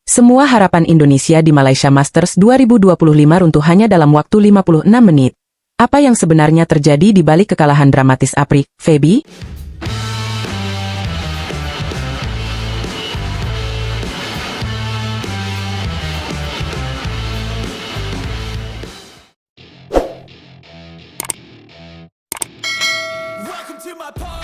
Semua harapan Indonesia di Malaysia Masters 2025 runtuh hanya dalam waktu 56 menit. Apa yang sebenarnya terjadi di balik kekalahan dramatis Apri, Feby?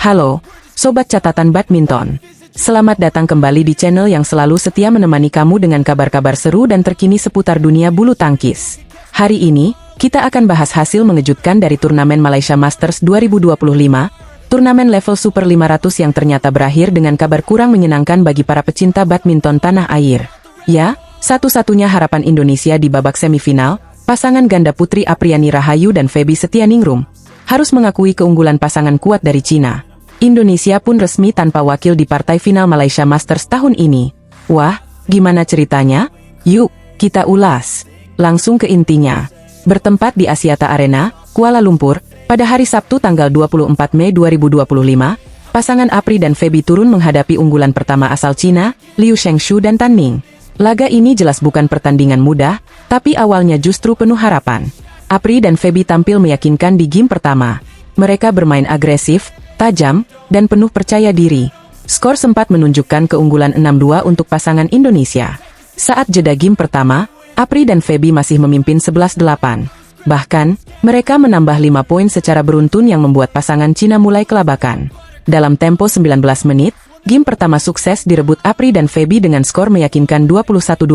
Halo, Sobat Catatan Badminton. Selamat datang kembali di channel yang selalu setia menemani kamu dengan kabar-kabar seru dan terkini seputar dunia bulu tangkis. Hari ini, kita akan bahas hasil mengejutkan dari turnamen Malaysia Masters 2025, turnamen level Super 500 yang ternyata berakhir dengan kabar kurang menyenangkan bagi para pecinta badminton tanah air. Ya, satu-satunya harapan Indonesia di babak semifinal, pasangan ganda putri Apriani Rahayu dan Feby Setianingrum, harus mengakui keunggulan pasangan kuat dari Cina. Indonesia pun resmi tanpa wakil di partai final Malaysia Masters tahun ini. Wah, gimana ceritanya? Yuk, kita ulas. Langsung ke intinya. Bertempat di Axiata Arena, Kuala Lumpur, pada hari Sabtu tanggal 24 Mei 2025, pasangan Apri dan Feby turun menghadapi unggulan pertama asal Cina, Liu Shengshu dan Tan Ning. Laga ini jelas bukan pertandingan mudah, tapi awalnya justru penuh harapan. Apri dan Feby tampil meyakinkan di game pertama. Mereka bermain agresif, tajam, dan penuh percaya diri. Skor sempat menunjukkan keunggulan 6-2 untuk pasangan Indonesia. Saat jeda game pertama, Apri dan Feby masih memimpin 11-8. Bahkan, mereka menambah 5 poin secara beruntun yang membuat pasangan Cina mulai kelabakan. Dalam tempo 19 menit, game pertama sukses direbut Apri dan Feby dengan skor meyakinkan 21-12.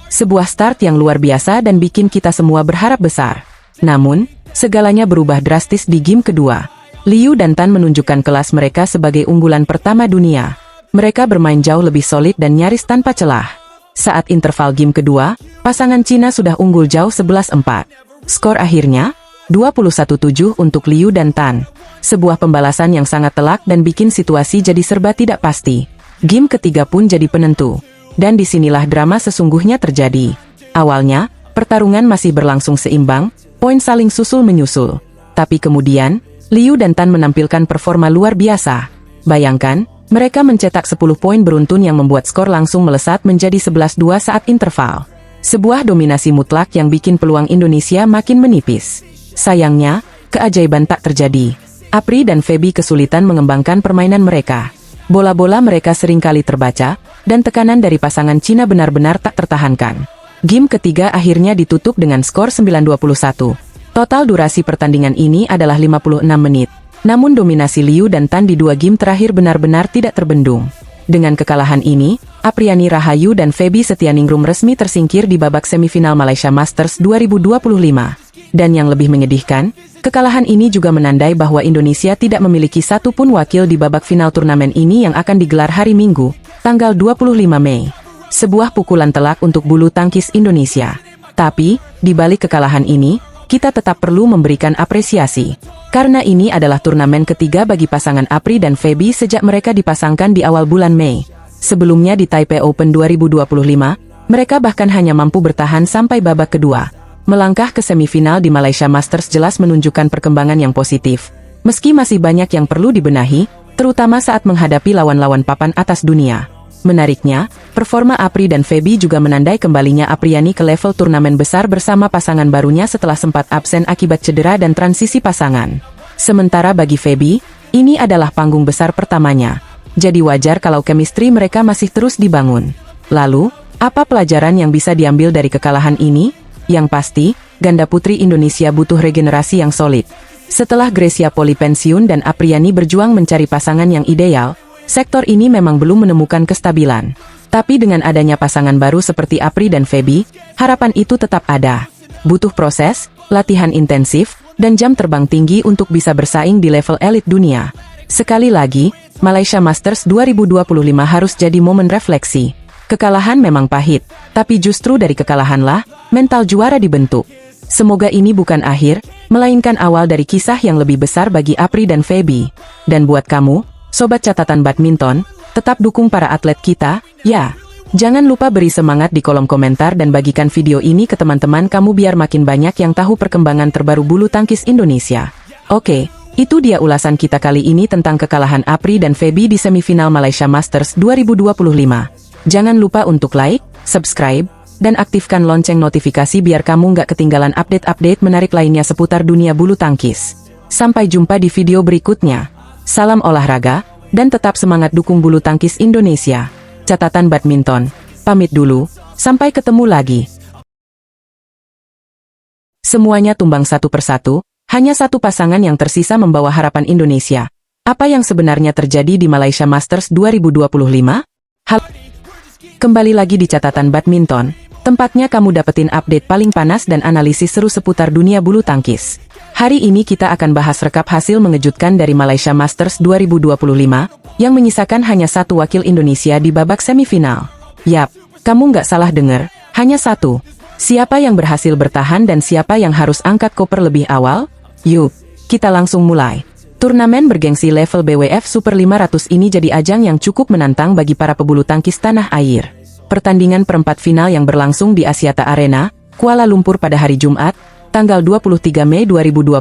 Sebuah start yang luar biasa dan bikin kita semua berharap besar. Namun, segalanya berubah drastis di game kedua. Liu dan Tan menunjukkan kelas mereka sebagai unggulan pertama dunia. Mereka bermain jauh lebih solid dan nyaris tanpa celah. Saat interval game kedua, pasangan Cina sudah unggul jauh 11-4. Skor akhirnya, 21-7 untuk Liu dan Tan. Sebuah pembalasan yang sangat telak dan bikin situasi jadi serba tidak pasti. Game ketiga pun jadi penentu. Dan disinilah drama sesungguhnya terjadi. Awalnya, pertarungan masih berlangsung seimbang, poin saling susul-menyusul. Tapi kemudian, Liu dan Tan menampilkan performa luar biasa. Bayangkan, mereka mencetak 10 poin beruntun yang membuat skor langsung melesat menjadi 11-2 saat interval. Sebuah dominasi mutlak yang bikin peluang Indonesia makin menipis. Sayangnya, keajaiban tak terjadi. Apri dan Feby kesulitan mengembangkan permainan mereka. Bola-bola mereka seringkali terbaca, dan tekanan dari pasangan Cina benar-benar tak tertahankan. Game ketiga akhirnya ditutup dengan skor 9-21. Total durasi pertandingan ini adalah 56 menit. Namun dominasi Liu dan Tan di dua game terakhir benar-benar tidak terbendung. Dengan kekalahan ini, Apriani Rahayu dan Feby Setianingrum resmi tersingkir di babak semifinal Malaysia Masters 2025. Dan yang lebih menyedihkan, kekalahan ini juga menandai bahwa Indonesia tidak memiliki satu pun wakil di babak final turnamen ini yang akan digelar hari Minggu, tanggal 25 Mei. Sebuah pukulan telak untuk bulu tangkis Indonesia. Tapi, di balik kekalahan ini, kita tetap perlu memberikan apresiasi. Karena ini adalah turnamen ketiga bagi pasangan Apri dan Feby sejak mereka dipasangkan di awal bulan Mei. Sebelumnya di Taipei Open 2025, mereka bahkan hanya mampu bertahan sampai babak kedua. Melangkah ke semifinal di Malaysia Masters jelas menunjukkan perkembangan yang positif. Meski masih banyak yang perlu dibenahi, terutama saat menghadapi lawan-lawan papan atas dunia. Menariknya, performa Apri dan Feby juga menandai kembalinya Apriani ke level turnamen besar bersama pasangan barunya setelah sempat absen akibat cedera dan transisi pasangan. Sementara bagi Feby, ini adalah panggung besar pertamanya. Jadi wajar kalau chemistry mereka masih terus dibangun. Lalu, apa pelajaran yang bisa diambil dari kekalahan ini? Yang pasti, ganda putri Indonesia butuh regenerasi yang solid. Setelah Grecia Poli pensiun dan Apriani berjuang mencari pasangan yang ideal, sektor ini memang belum menemukan kestabilan. Tapi dengan adanya pasangan baru seperti Apri dan Feby, harapan itu tetap ada. Butuh proses, latihan intensif, dan jam terbang tinggi untuk bisa bersaing di level elit dunia. Sekali lagi, Malaysia Masters 2025 harus jadi momen refleksi. Kekalahan memang pahit, tapi justru dari kekalahanlah, mental juara dibentuk. Semoga ini bukan akhir, melainkan awal dari kisah yang lebih besar bagi Apri dan Feby. Dan buat kamu, Sobat Catatan Badminton, tetap dukung para atlet kita, ya. Jangan lupa beri semangat di kolom komentar dan bagikan video ini ke teman-teman kamu biar makin banyak yang tahu perkembangan terbaru bulu tangkis Indonesia. Oke, itu dia ulasan kita kali ini tentang kekalahan Apri dan Feby di semifinal Malaysia Masters 2025. Jangan lupa untuk like, subscribe, dan aktifkan lonceng notifikasi biar kamu nggak ketinggalan update-update menarik lainnya seputar dunia bulu tangkis. Sampai jumpa di video berikutnya. Salam olahraga, dan tetap semangat dukung bulu tangkis Indonesia. Catatan badminton, pamit dulu, sampai ketemu lagi. Semuanya tumbang satu persatu, hanya satu pasangan yang tersisa membawa harapan Indonesia. Apa yang sebenarnya terjadi di Malaysia Masters 2025? Kembali lagi di catatan badminton, tempatnya kamu dapetin update paling panas dan analisis seru seputar dunia bulu tangkis. Hari ini kita akan bahas rekap hasil mengejutkan dari Malaysia Masters 2025, yang menyisakan hanya satu wakil Indonesia di babak semifinal. Yap, kamu nggak salah dengar, hanya satu. Siapa yang berhasil bertahan dan siapa yang harus angkat koper lebih awal? Yuk, kita langsung mulai. Turnamen bergengsi level BWF Super 500 ini jadi ajang yang cukup menantang bagi para pebulu tangkis tanah air. Pertandingan perempat final yang berlangsung di Axiata Arena, Kuala Lumpur pada hari Jumat, tanggal 23 Mei 2025,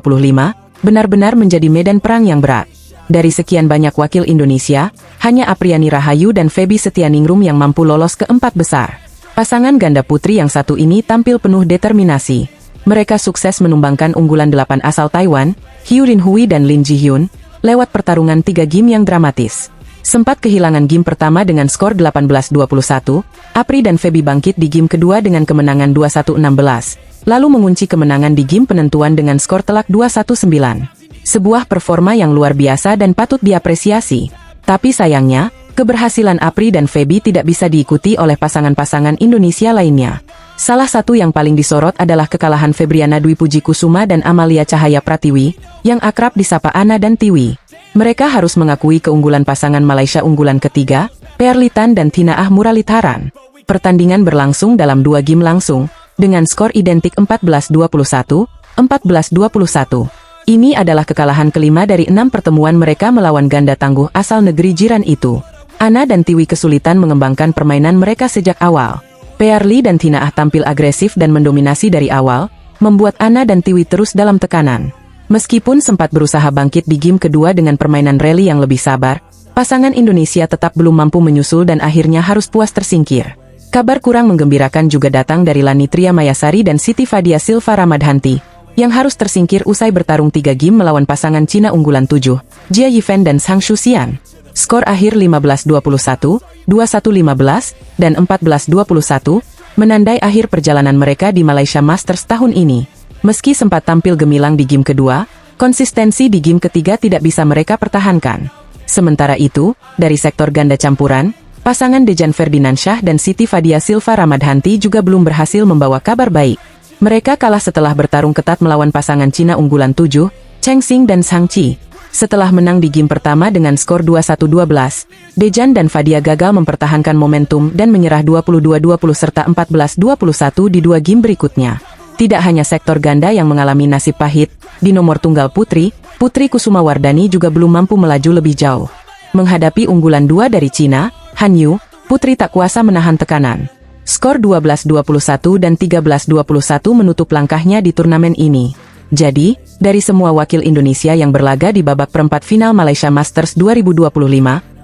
benar-benar menjadi medan perang yang berat. Dari sekian banyak wakil Indonesia, hanya Apriani Rahayu dan Feby Setianingrum yang mampu lolos ke empat besar. Pasangan ganda putri yang satu ini tampil penuh determinasi. Mereka sukses menumbangkan unggulan 8 asal Taiwan, Hyu Rinhui dan Lin Jihyun, lewat pertarungan 3 game yang dramatis. Sempat kehilangan game pertama dengan skor 18-21, Apri dan Feby bangkit di game kedua dengan kemenangan 21-16, lalu mengunci kemenangan di game penentuan dengan skor telak 21-9. Sebuah performa yang luar biasa dan patut diapresiasi. Tapi sayangnya, keberhasilan Apri dan Feby tidak bisa diikuti oleh pasangan-pasangan Indonesia lainnya. Salah satu yang paling disorot adalah kekalahan Febriana Dwi Puji Kusuma dan Amalia Cahaya Pratiwi, yang akrab disapa Ana dan Tiwi. Mereka harus mengakui keunggulan pasangan Malaysia unggulan ketiga, Perlitan dan Tinaah Muralitharan. Pertandingan berlangsung dalam 2 game langsung, dengan skor identik 14-21, 14-21. Ini adalah kekalahan kelima dari 6 pertemuan mereka melawan ganda tangguh asal negeri jiran itu. Ana dan Tiwi kesulitan mengembangkan permainan mereka sejak awal. Perli dan Tinaah tampil agresif dan mendominasi dari awal, membuat Ana dan Tiwi terus dalam tekanan. Meskipun sempat berusaha bangkit di game kedua dengan permainan rally yang lebih sabar, pasangan Indonesia tetap belum mampu menyusul dan akhirnya harus puas tersingkir. Kabar kurang menggembirakan juga datang dari Lani Tria Mayasari dan Siti Fadia Silva Ramadhanti, yang harus tersingkir usai bertarung 3 game melawan pasangan Cina unggulan 7, Jia Yifan dan Zhang Shuxian. Skor akhir 15-21, 21-15, dan 14-21, menandai akhir perjalanan mereka di Malaysia Masters tahun ini. Meski sempat tampil gemilang di game kedua, konsistensi di game ketiga tidak bisa mereka pertahankan. Sementara itu, dari sektor ganda campuran, pasangan Dejan Ferdinandsyah dan Siti Fadia Silva Ramadhanti juga belum berhasil membawa kabar baik. Mereka kalah setelah bertarung ketat melawan pasangan Cina unggulan 7, Cheng Xing dan Zhang Qi. Setelah menang di game pertama dengan skor 21-12, Dejan dan Fadia gagal mempertahankan momentum dan menyerah 22-20 serta 14-21 di 2 game berikutnya. Tidak hanya sektor ganda yang mengalami nasib pahit, di nomor tunggal putri, Putri Kusuma Wardani juga belum mampu melaju lebih jauh. Menghadapi unggulan 2 dari Cina, Han Yu, Putri tak kuasa menahan tekanan. Skor 12-21 dan 13-21 menutup langkahnya di turnamen ini. Jadi, dari semua wakil Indonesia yang berlaga di babak perempat final Malaysia Masters 2025,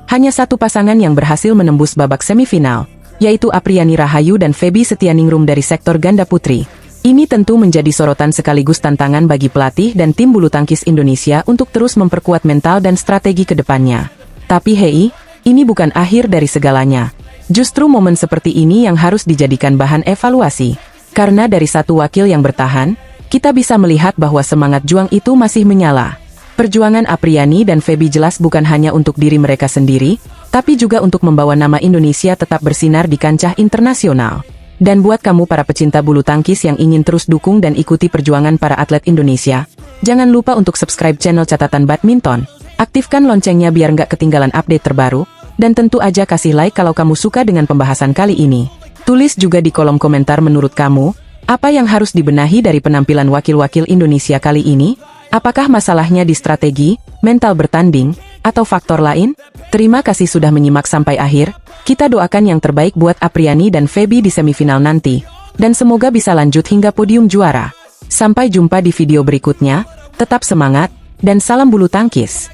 hanya satu pasangan yang berhasil menembus babak semifinal, yaitu Apriani Rahayu dan Feby Setianingrum dari sektor ganda putri. Ini tentu menjadi sorotan sekaligus tantangan bagi pelatih dan tim bulu tangkis Indonesia untuk terus memperkuat mental dan strategi ke depannya. Tapi hei, ini bukan akhir dari segalanya. Justru momen seperti ini yang harus dijadikan bahan evaluasi. Karena dari satu wakil yang bertahan, kita bisa melihat bahwa semangat juang itu masih menyala. Perjuangan Apriani dan Feby jelas bukan hanya untuk diri mereka sendiri, tapi juga untuk membawa nama Indonesia tetap bersinar di kancah internasional. Dan buat kamu para pecinta bulu tangkis yang ingin terus dukung dan ikuti perjuangan para atlet Indonesia, jangan lupa untuk subscribe channel Catatan Badminton, aktifkan loncengnya biar nggak ketinggalan update terbaru, dan tentu aja kasih like kalau kamu suka dengan pembahasan kali ini. Tulis juga di kolom komentar menurut kamu, apa yang harus dibenahi dari penampilan wakil-wakil Indonesia kali ini? Apakah masalahnya di strategi, mental bertanding, atau faktor lain? Terima kasih sudah menyimak sampai akhir. Kita doakan yang terbaik buat Apriani dan Feby di semifinal nanti. Dan semoga bisa lanjut hingga podium juara. Sampai jumpa di video berikutnya. Tetap semangat, dan salam bulu tangkis.